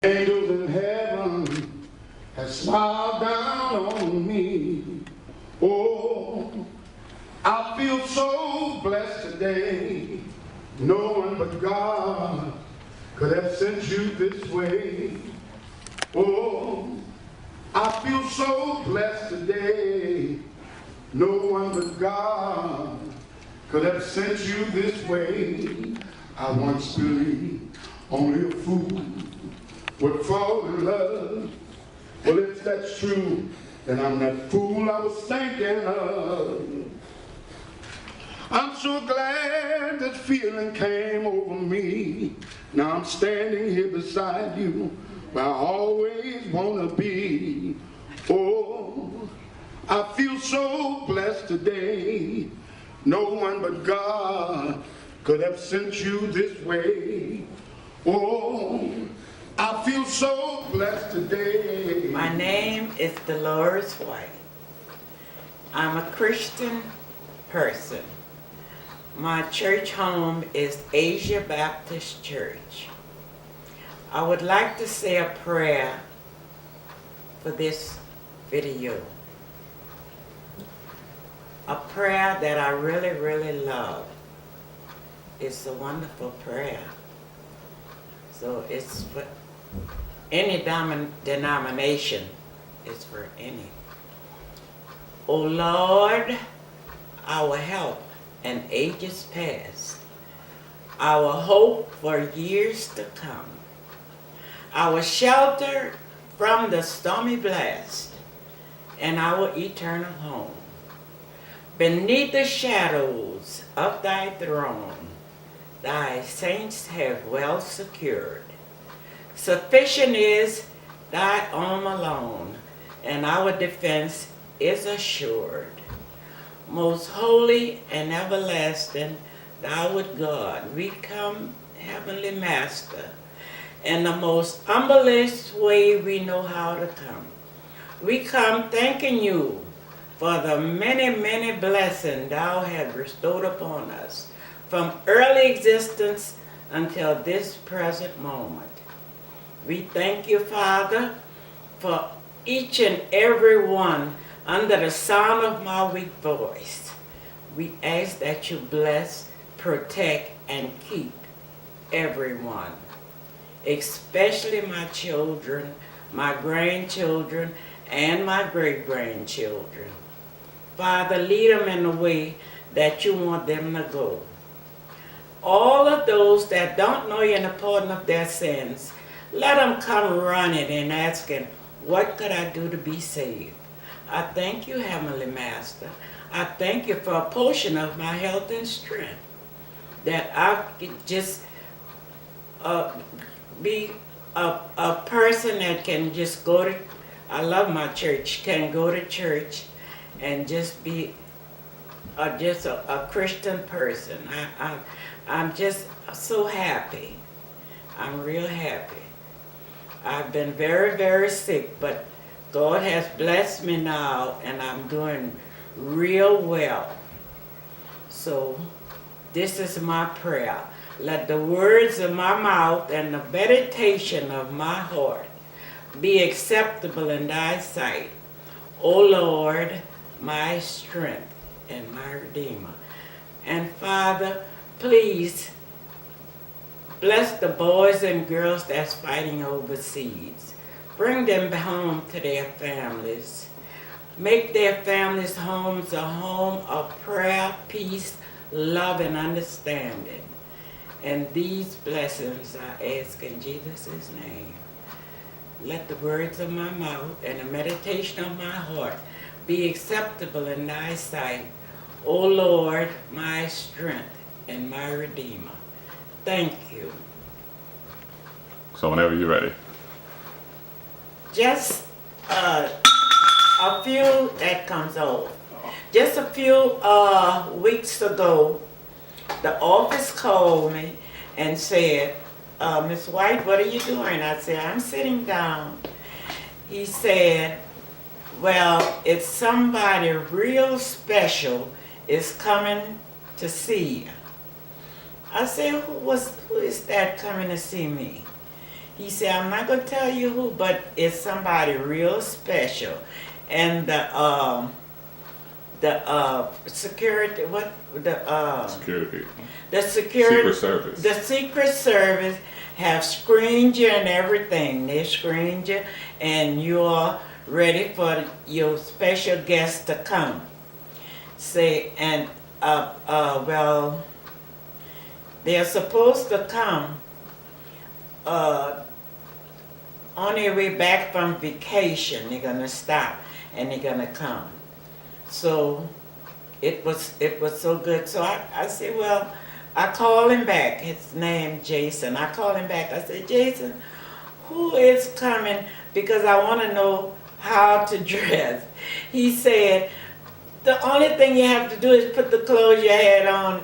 Angels in heaven have smiled down on me. Oh, I feel so blessed today. No one but God could have sent you this way. Oh, I feel so blessed today. No one but God could have sent you this way. I once believed only a fool would fall in love. Well, if that's true, then I'm that fool I was thinking of. I'm so glad that feeling came over me. Now I'm standing here beside you, where I always want to be. Oh, I feel so blessed today. No one but God could have sent you this way. Oh, I feel so blessed today. My name is Delores White. I'm a Christian person. My church home is Asia Baptist Church. I would like to say a prayer for this video. A prayer that I really, really love. It's a wonderful prayer. So it's for any denomination. It's for any. O Lord, our help in ages past, our hope for years to come, our shelter from the stormy blast, and our eternal home. Beneath the shadows of thy throne, thy saints have well secured. Sufficient is thy arm alone, and our defense is assured. Most holy and everlasting, thou art God, we come, Heavenly Master, in the most humblest way we know how to come. We come thanking you for the many, many blessings thou hast bestowed upon us, from early existence until this present moment. We thank you, Father, for each and every one under the sound of my weak voice. We ask that you bless, protect, and keep everyone, especially my children, my grandchildren, and my great-grandchildren. Father, lead them in the way that you want them to go. All of those that don't know you in the pardon of their sins, let them come running and asking, what could I do to be saved? I thank you, Heavenly Master. I thank you for a portion of my health and strength, that I could just be a person that can just go to, I love my church, can go to church and just be just a Christian person. I'm just so happy. I'm real happy. I've been very, very sick, but God has blessed me now, and I'm doing real well. So this is my prayer. Let the words of my mouth and the meditation of my heart be acceptable in thy sight, O Lord, my strength and my Redeemer. And Father, please bless the boys and girls that's fighting overseas. Bring them home to their families. Make their families' homes a home of prayer, peace, love, and understanding. And these blessings I ask in Jesus' name. Let the words of my mouth and the meditation of my heart be acceptable in thy sight, O Lord, my strength and my Redeemer. Thank you. So whenever you're ready. Just a few, that comes off. Just a few weeks ago, the office called me and said, Miss White, what are you doing? I said, I'm sitting down. He said, well, it's somebody real special is coming to see you. I said, who is that coming to see me? He said, I'm not gonna tell you who, but it's somebody real special. And the security, what Security. the security, Secret Service. the Secret Service have screened you and everything. They screened you, and you're ready for your special guest to come. Say, and well, they're supposed to come on their way back from vacation. They're gonna stop and they're gonna come. So it was so good. So I said, well, I called him back. His name Jason. I called him back. I said, Jason, who is coming? Because I want to know how to dress. He said, the only thing you have to do is put the clothes you had on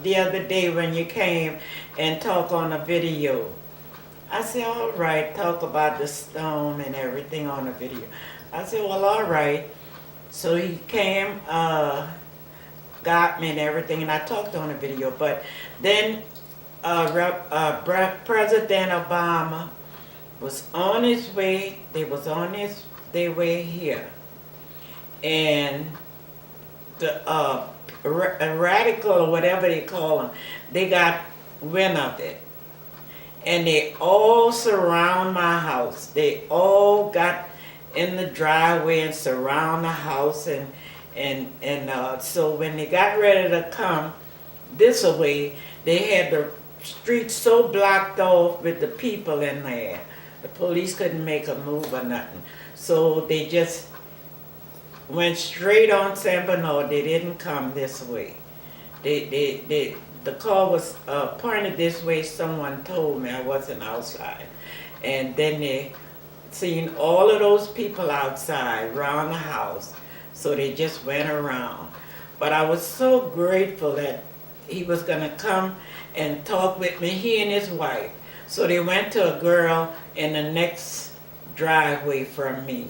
the other day when you came and talk on a video. I said, all right, talk about the storm and everything on the video. I said, well, all right. So he came, got me and everything, and I talked on the video. But then President Obama was on his way. They was on their way here, and the radical or whatever they call them, they got wind of it, and they all surround my house. They all got in the driveway and surround the house, and so when they got ready to come this way, they had the street so blocked off with the people in there. The police couldn't make a move or nothing. So they just went straight on San Bernard. They didn't come this way. The car was pointed this way. Someone told me, I wasn't outside. And then they seen all of those people outside around the house. So they just went around. But I was so grateful that he was gonna come and talk with me, he and his wife. So they went to a girl in the next driveway from me.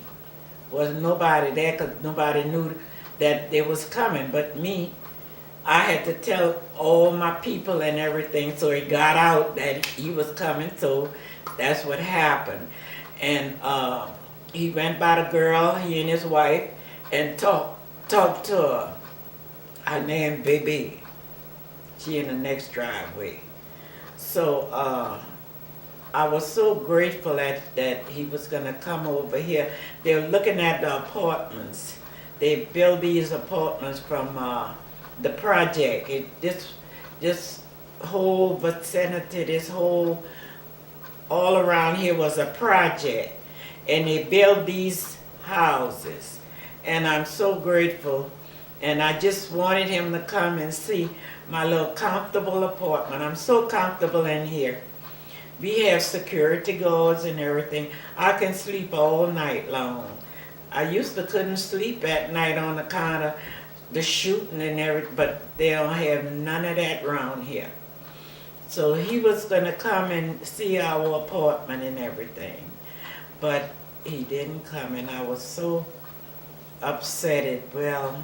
Was nobody there because nobody knew that they was coming but me. I had to tell all my people and everything, so it got out that he was coming, so that's what happened. And he went by the girl, he and his wife, and talked to her. Her name Baby. She in the next driveway. So I was so grateful that he was gonna come over here. They were looking at the apartments. They built these apartments from the project. This whole vicinity, this whole, all around here was a project. And they built these houses. And I'm so grateful. And I just wanted him to come and see my little comfortable apartment. I'm so comfortable in here. We have security guards and everything. I can sleep all night long. I used to couldn't sleep at night on account of the shooting and everything, but they don't have none of that around here. So he was gonna come and see our apartment and everything, but he didn't come, and I was so upset. Well,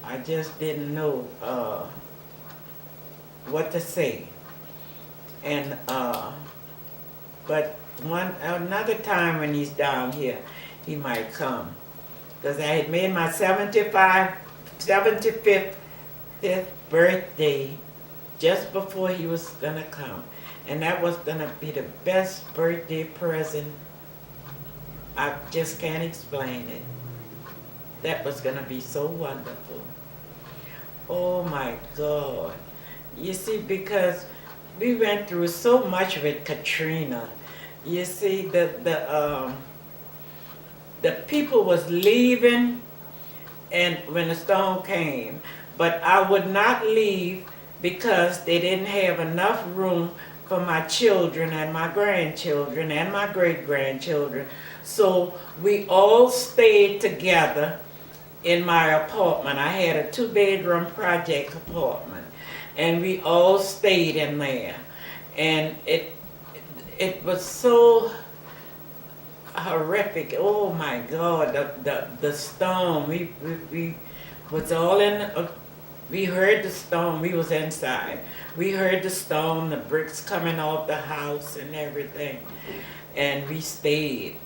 I just didn't know what to say. And but another time when he's down here, he might come. Because I had made my 75th birthday just before he was gonna come. And that was gonna be the best birthday present. I just can't explain it. That was gonna be so wonderful. Oh my God. You see, because we went through so much with Katrina. You see, the people was leaving and when the storm came, but I would not leave because they didn't have enough room for my children and my grandchildren and my great-grandchildren. So we all stayed together in my apartment. I had a 2-bedroom project apartment, and we all stayed in there. And it was so horrific. Oh my God, the storm. We was all in We heard the stone. We was inside. We heard the stone, the bricks coming off the house and everything. And we stayed.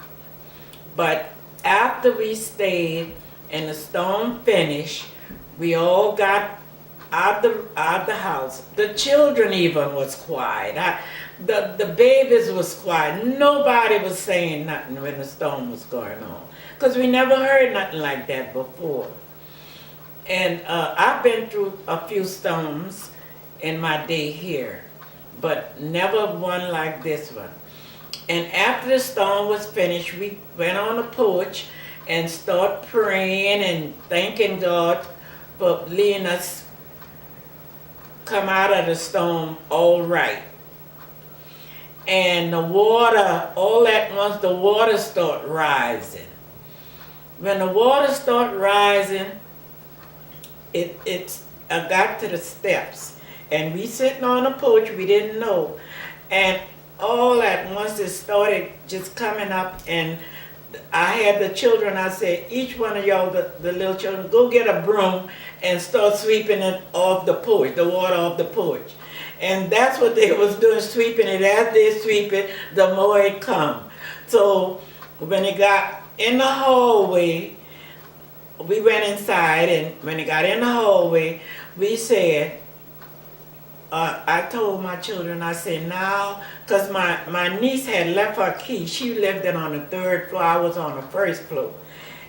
But after we stayed and the stone finished, we all got out the house. The children even was quiet. The babies was quiet. Nobody was saying nothing when the storm was going on. Because we never heard nothing like that before. And I've been through a few storms in my day here, but never one like this one. And after the storm was finished, we went on the porch and started praying and thanking God for letting us come out of the storm all right. And the water, all at once, the water started rising. When the water started rising, it got to the steps. And we sitting on the porch, we didn't know. And all at once it started just coming up, and I had the children, I said, each one of y'all, the little children, go get a broom and start sweeping it off the porch, the water off the porch. And that's what they was doing, sweeping it. As they sweep it, the more it come. So when it got in the hallway, we went inside, and when it got in the hallway, we said, I told my children, I said, now, because my niece had left her key. She lived on the 3rd floor, I was on the 1st floor.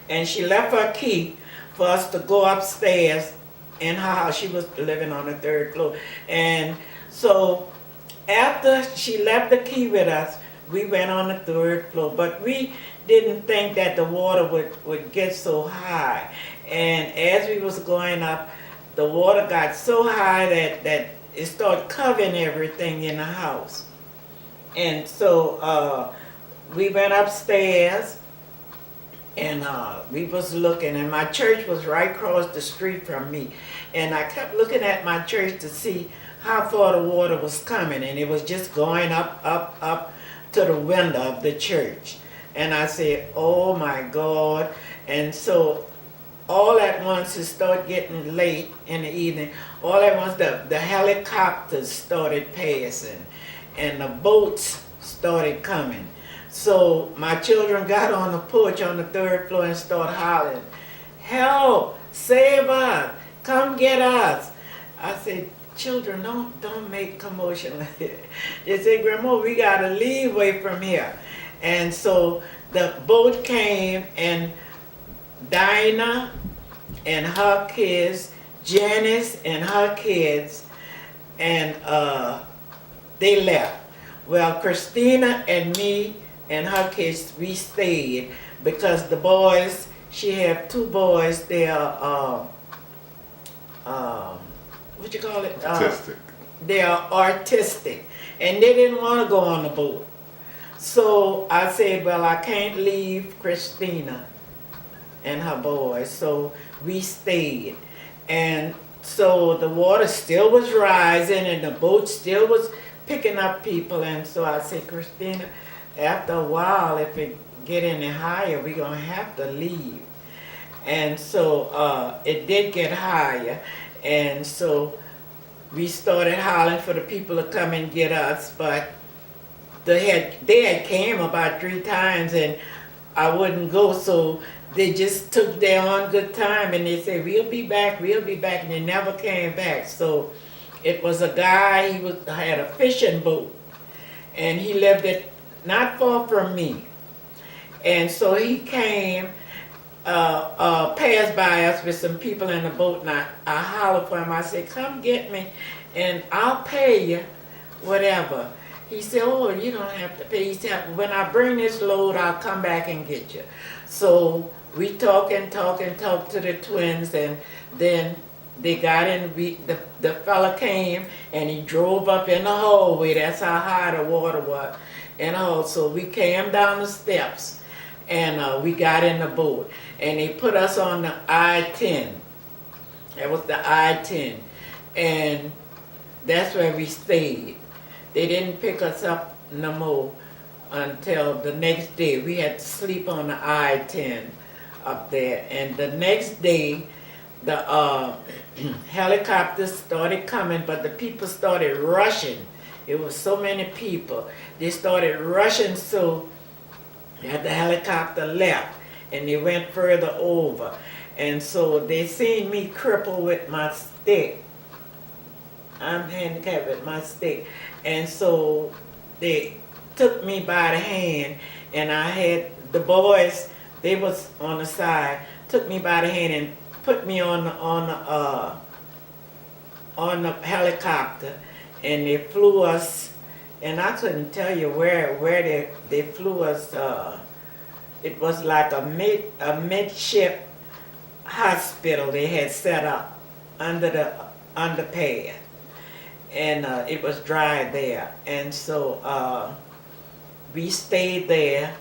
And she left her key for us to go upstairs in her house. She was living on the 3rd floor. And so after she left the key with us, we went on the 3rd floor. But we didn't think that the water would get so high. And as we was going up, the water got so high that it started covering everything in the house. And so we went upstairs, and we was looking, and my church was right across the street from me. And I kept looking at my church to see how far the water was coming, and it was just going up, up, up to the window of the church. And I said, oh my God. And so all at once it started getting late in the evening. All at once the helicopters started passing and the boats started coming. So my children got on the porch on the 3rd floor and started hollering, help, save us, come get us. I said, children, don't make commotion like that. They said, Grandma, we gotta leave away from here. And so the boat came, and Dinah and her kids, Janice and her kids, and they left. Well, Christina and me and her kids, we stayed because the boys, she had 2 boys, they are, what you call it? Artistic. They are artistic, and they didn't want to go on the boat. So I said, well, I can't leave Christina and her boys, so we stayed. And so the water still was rising, and the boat still was picking up people. And so I said, Christina, after a while, if it get any higher, we're going to have to leave. And so it did get higher, and so we started hollering for the people to come and get us, but they had came about 3 times, and I wouldn't go, so they just took their own good time, and they said, we'll be back, and they never came back. So it was a guy, he had a fishing boat, and he lived not far from me. And so he came, passed by us with some people in the boat, and I hollered for him. I said, come get me, and I'll pay you whatever. He said, oh, you don't have to pay. He said, when I bring this load, I'll come back and get you. So we talked to the twins, and then they got in, the fella came, and he drove up in the hallway. That's how high the water was. And also, we came down the steps, and we got in the boat. And they put us on the I-10. That was the I-10. And that's where we stayed. They didn't pick us up no more until the next day. We had to sleep on the I-10 up there. And the next day, the helicopters started coming, but the people started rushing. It was so many people. They started rushing so that the helicopter left and they went further over. And so they seen me crippled with my stick. I'm handicapped with my stick. And so they took me by the hand, and I had the boys, they was on the side, took me by the hand and put me on the helicopter, and they flew us, and I couldn't tell you where they flew us. It was like a midship hospital they had set up under the underpad, and it was dry there, and so we stayed there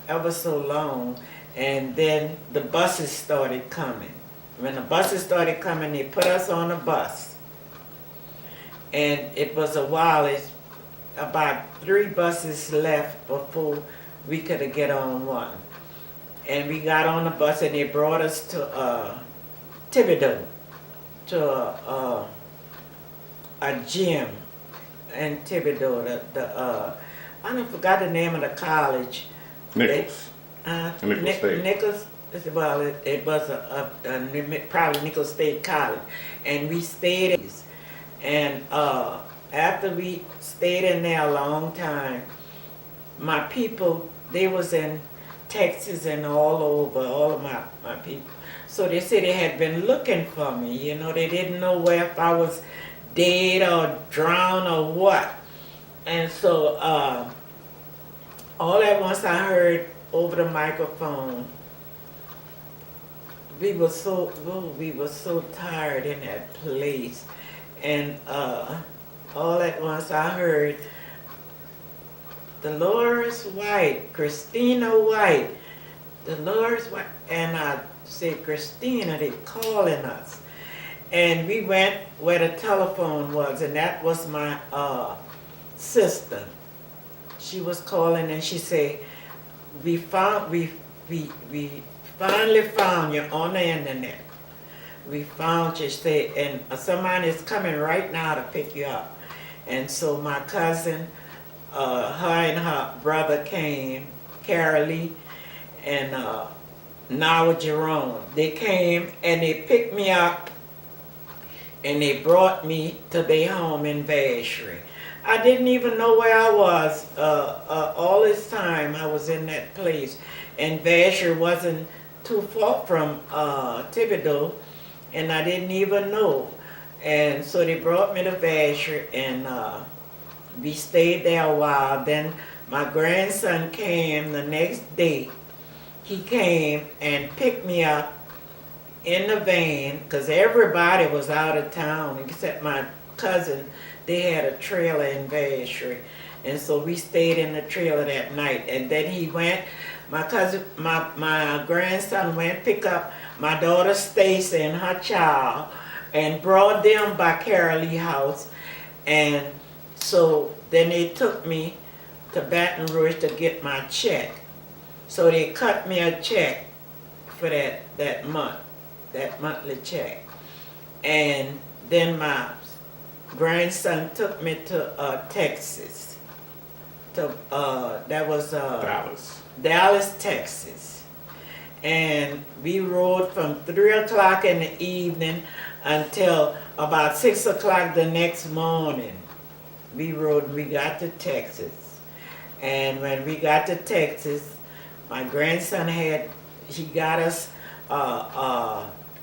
ever so long, and then the buses started coming. When the buses started coming, they put us on a bus, and it was a while. It's about 3 buses left before we could get on one. And we got on the bus, and they brought us to Thibodeau, to a gym in Thibodeau. I don't forgot the name of the college. Nichols. Nichols State. Nichols. Well, it was probably Nichols State College, and we stayed. And after we stayed in there a long time, my people, they was in Texas and all over, all of my people. So they said they had been looking for me. You know, they didn't know where, if I was dead or drowned or what. And so all at once I heard over the microphone, we were so tired in that place. And all at once I heard, Delores White, Christina White, Delores White. And I said, Christina, they calling us. And we went where the telephone was, and that was my sister. She was calling, and she said, we finally found you on the internet. We found you, she said, and someone is coming right now to pick you up. And so my cousin, her and her brother came, Carolee, and now Jerome. They came and they picked me up, and they brought me to their home in Vacherie. I didn't even know where I was. All this time I was in that place, and Vacherie wasn't too far from Thibodeau, and I didn't even know. And so they brought me to Vacherie, and we stayed there a while. Then my grandson came the next day. He came and picked me up in the van, because everybody was out of town except my cousin. They had a trailer in Vacherie, and so we stayed in the trailer that night. And then he went, my grandson went pick up my daughter Stacy and her child, and brought them by Carolee house. And so then they took me to Baton Rouge to get my check. So they cut me a check for that monthly check. And then my grandson took me to Texas. That was Dallas, Texas. And we rode from 3 o'clock in the evening until about 6 o'clock the next morning. We rode, we got to Texas. And when we got to Texas, my grandson he got us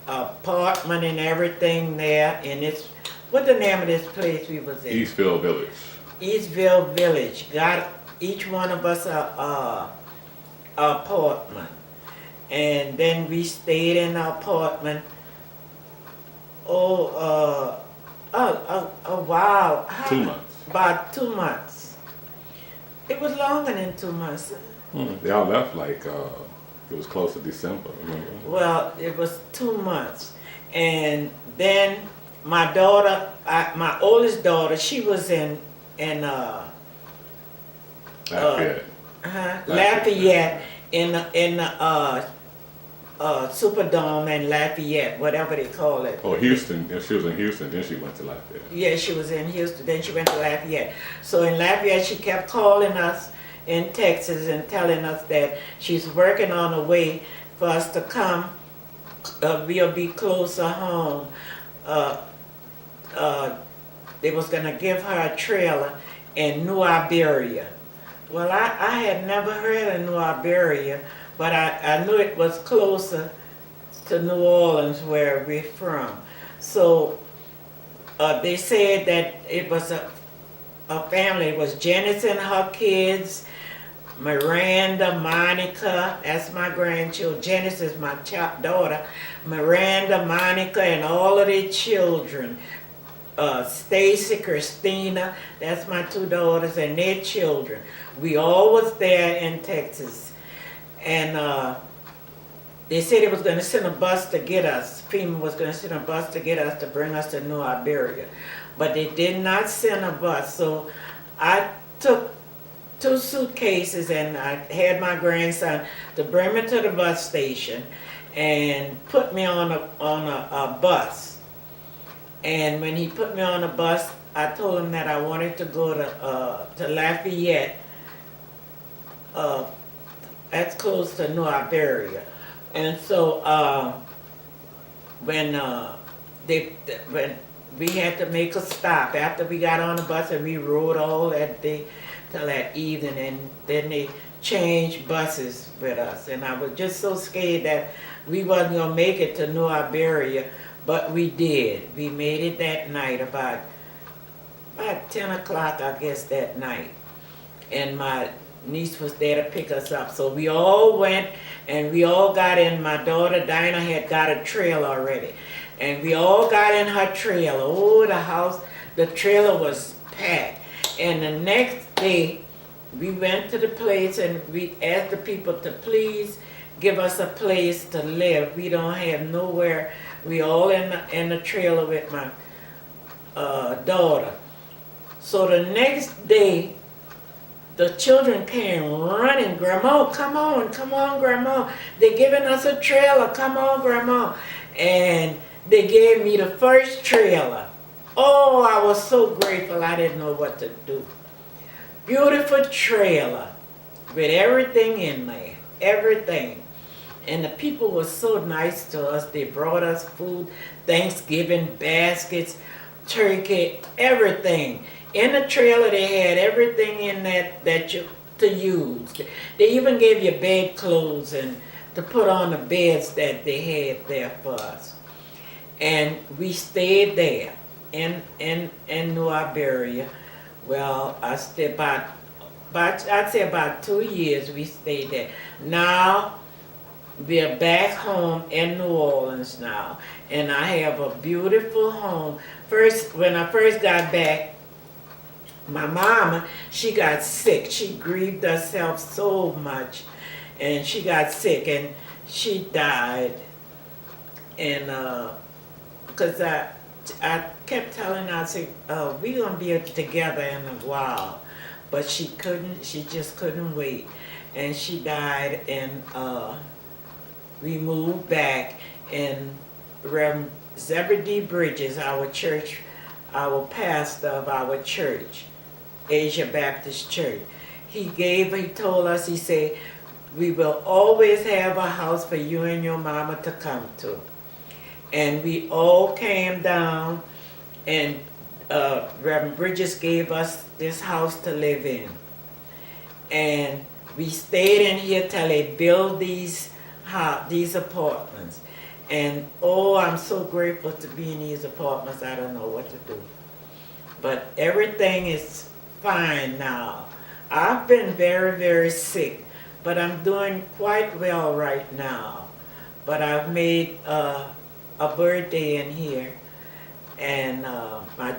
apartment and everything there in this, what the name of this place we was in? Eastville Village. Eastville Village. Got each one of us a apartment. And then we stayed in the apartment a while. 2 months. About 2 months. It was longer than 2 months. Y'all left like, it was close to December, remember? Well, it was 2 months. And then my daughter, my oldest daughter, she was in Lafayette. Lafayette in the Superdome in Lafayette, whatever they call it. Oh, Houston. If she was in Houston, then she went to Lafayette. Yeah, she was in Houston, then she went to Lafayette. So in Lafayette, she kept calling us in Texas and telling us that she's working on a way for us to come. We'll be closer home. They was gonna give her a trailer in New Iberia. Well, I had never heard of New Iberia, but I knew it was closer to New Orleans where we're from. So they said that it was a family. It was Janice and her kids, Miranda, Monica, that's my grandchildren. Janice is my daughter. Miranda, Monica, and all of their children. Stacy, Christina, that's my 2 daughters and their children. We all was there in Texas. And they said it was going to send a bus to get us. FEMA was going to send a bus to get us to bring us to New Iberia. But they did not send a bus. So I took 2 suitcases and I had my grandson to bring me to the bus station and put me on a bus. And when he put me on a bus, I told him that I wanted to go to Lafayette. That's close to New Iberia. And so when we had to make a stop after we got on the bus, and we rode all that day till that evening, and then they changed buses with us. And I was just so scared that we wasn't gonna make it to New Iberia, but we did. We made it that night about 10 o'clock, I guess, that night. And my niece was there to pick us up. So we all went and we all got in. My daughter Dinah had got a trailer already. And we all got in her trailer. Oh, the trailer was packed. And the next day, we went to the place and we asked the people to please give us a place to live. We don't have nowhere. We all in the trailer with my daughter. So the next day, the children came running, Grandma, come on, Grandma. They're giving us a trailer, come on, Grandma. And they gave me the first trailer. Oh, I was so grateful, I didn't know what to do. Beautiful trailer with everything in there, everything. And the people were so nice to us. They brought us food, Thanksgiving baskets, turkey, everything. In the trailer, they had everything in that you to use. They even gave you bed clothes and to put on the beds that they had there for us. And we stayed there in New Iberia. Well, I'd say about 2 years we stayed there. Now we're back home in New Orleans now, and I have a beautiful home. When I first got back, my mama, she got sick. She grieved herself so much, and she got sick, and she died. And because I kept telling her, I said, we're gonna be together in a while, but she just couldn't wait, and she died. And we moved back, and Reverend Zebedee Bridges, our pastor of our church, Asia Baptist Church, he told us, he said, we will always have a house for you and your mama to come to. And we all came down, and Reverend Bridges gave us this house to live in. And we stayed in here till they built these apartments. And oh, I'm so grateful to be in these apartments. I don't know what to do. But everything is fine now. I've been very, very sick, but I'm doing quite well right now. But I've made a birthday in here, and my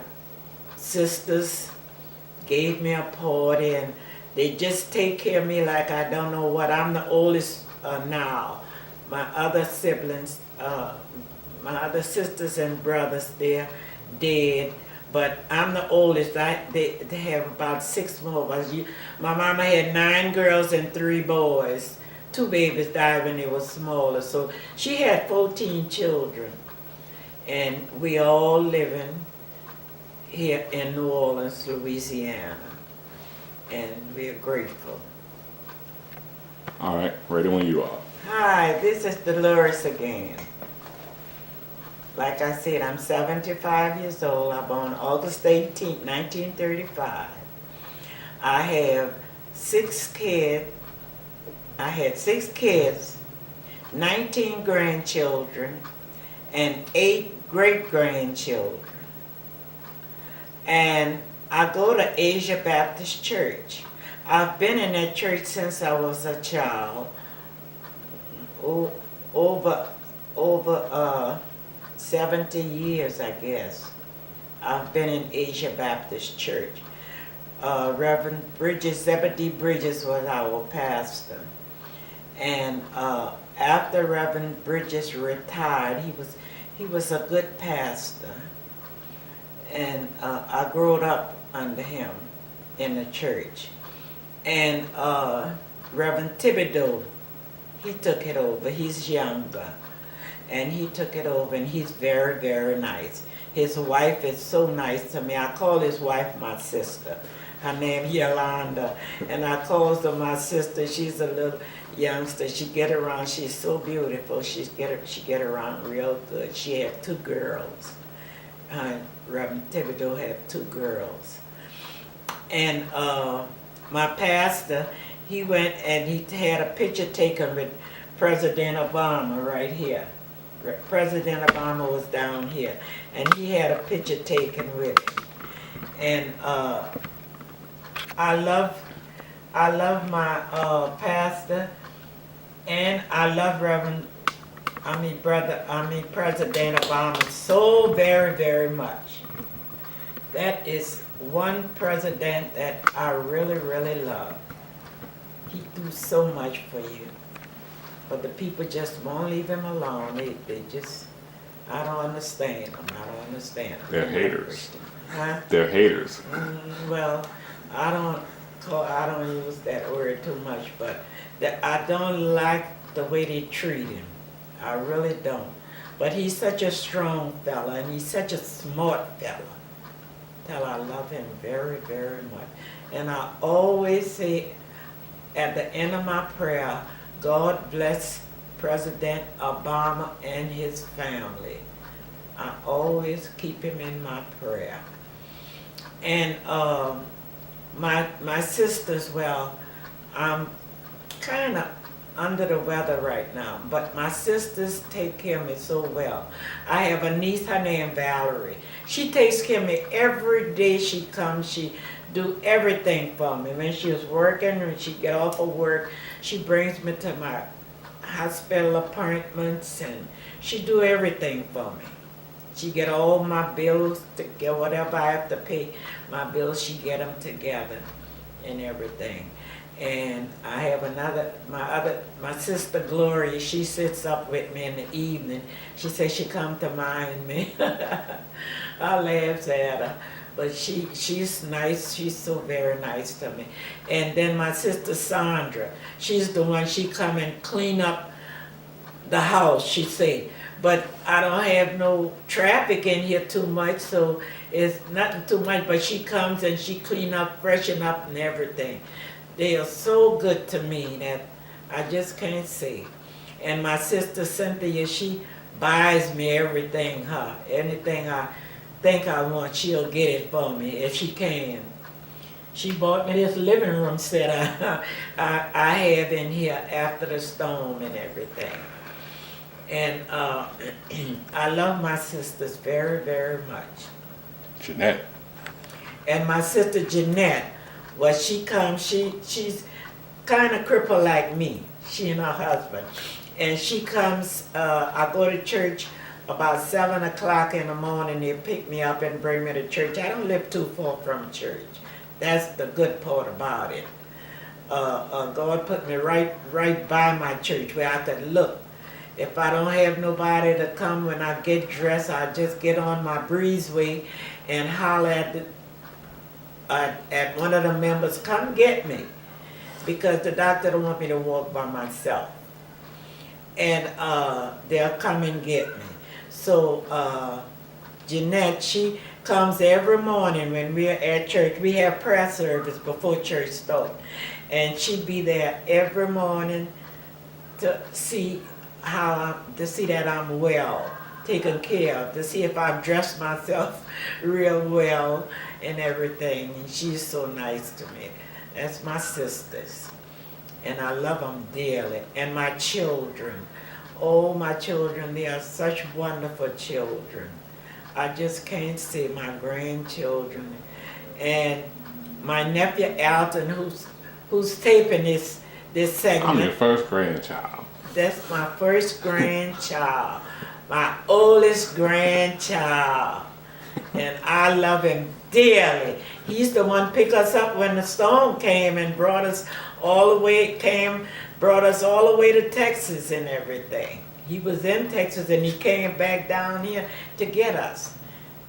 sisters gave me a party, and they just take care of me like I don't know what. I'm the oldest now. My other siblings, my other sisters and brothers, they're dead, but I'm the oldest. They have about 6 more of us. My mama had 9 girls and 3 boys, two babies died when they were smaller. So she had 14 children. And we all living here in New Orleans, Louisiana. And we're grateful. All right, ready when you are. Hi, this is Delores again. Like I said, I'm 75 years old. I'm born August 18, 1935. I have 6 kids. I had 6 kids, 19 grandchildren, and 8 great-grandchildren. And I go to Asia Baptist Church. I've been in that church since I was a child, over 70 years, I guess. I've been in Asia Baptist Church. Reverend Zebedee Bridges was our pastor. And after Reverend Bridges retired, he was a good pastor. And I grew up under him in the church. And Reverend Thibodeau, he took it over. He's younger. And he took it over, and he's very, very nice. His wife is so nice to me. I call his wife my sister. Her name Yolanda. And I call her my sister. She's a little youngster. She get around. She's so beautiful. She get around real good. She had 2 girls. Reverend Thibodeau had 2 girls. And my pastor, he went and he had a picture taken with President Obama right here. President Obama was down here, and he had a picture taken with him. And I love my pastor, and I love President Obama so very, very much. That is one president that I really, really love. He do so much for you. But the people just won't leave him alone. They just, I don't understand them. I don't understand them. They're haters. Huh? They're haters. Well, I don't use that word too much, but I don't like the way they treat him. I really don't. But he's such a strong fella, and he's such a smart fella. I love him very, very much. And I always say at the end of my prayer, God bless President Obama and his family. I always keep him in my prayer. And my sisters, well, I'm kind of under the weather right now, but my sisters take care of me so well. I have a niece, her name Valerie. She takes care of me every day she comes. She do everything for me. When she was working, when she get off of work, she brings me to my hospital appointments, and she do everything for me. She get all my bills, to get whatever I have to pay, my bills, she get them together and everything. And I have my sister Gloria, she sits up with me in the evening. She says she come to mind me. I laugh at her. But she's nice, she's so very nice to me. And then my sister Sandra, she's the one, she come and clean up the house, she say. But I don't have no traffic in here too much, so it's nothing too much, but she comes and she clean up, freshen up and everything. They are so good to me that I just can't say. And my sister Cynthia, she buys me everything, anything I think I want, she'll get it for me if she can. She bought me this living room set I have in here after the storm and everything. And I love my sisters very, very much. Jeanette. And my sister Jeanette, well, she comes, she's kind of crippled like me, she and her husband. And she comes, I go to church about 7 o'clock in the morning. They pick me up and bring me to church. I don't live too far from church. That's the good part about it. God put me right by my church where I could look. If I don't have nobody to come when I get dressed, I just get on my breezeway and holler at one of the members, come get me. because the doctor don't want me to walk by myself. And they'll come and get me. So Jeanette, she comes every morning when we're at church. We have prayer service before church starts. And she be there every morning to see that I'm well, taken care of, to see if I've dressed myself real well and everything. And she's so nice to me. That's my sisters. And I love them dearly. And my children. Oh, my children, they are such wonderful children. I just can't say my grandchildren. And my nephew Alton, who's taping this segment. I'm your first grandchild. That's my first grandchild. My oldest grandchild. And I love him dearly. He's the one pick us up when the storm came and brought us all the way to Texas and everything. He was in Texas and he came back down here to get us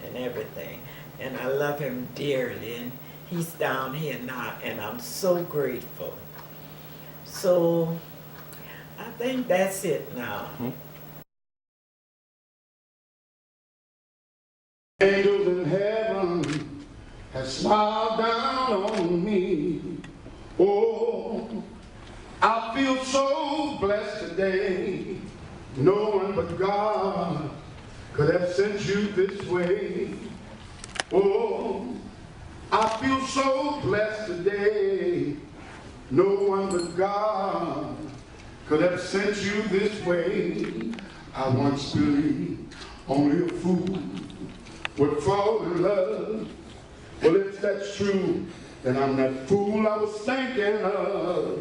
and everything. And I love him dearly, and he's down here now, and I'm so grateful. So I think that's it now. Angels in heaven have smiled down on me. Oh, I feel so blessed today. No one but God could have sent you this way. Oh, I feel so blessed today. No one but God could have sent you this way. I once believed only a fool would fall in love. Well, if that's true, then I'm that fool I was thinking of.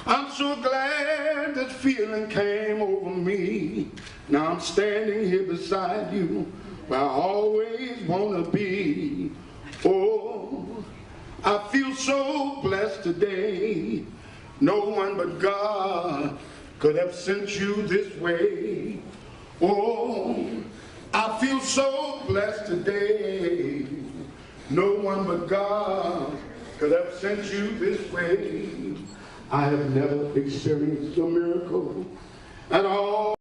I'm so glad that feeling came over me. Now I'm standing here beside you, where I always want to be. Oh, I feel so blessed today. No one but God could have sent you this way. Oh, I feel so blessed today. No one but God could have sent you this way. I have never experienced a miracle at all.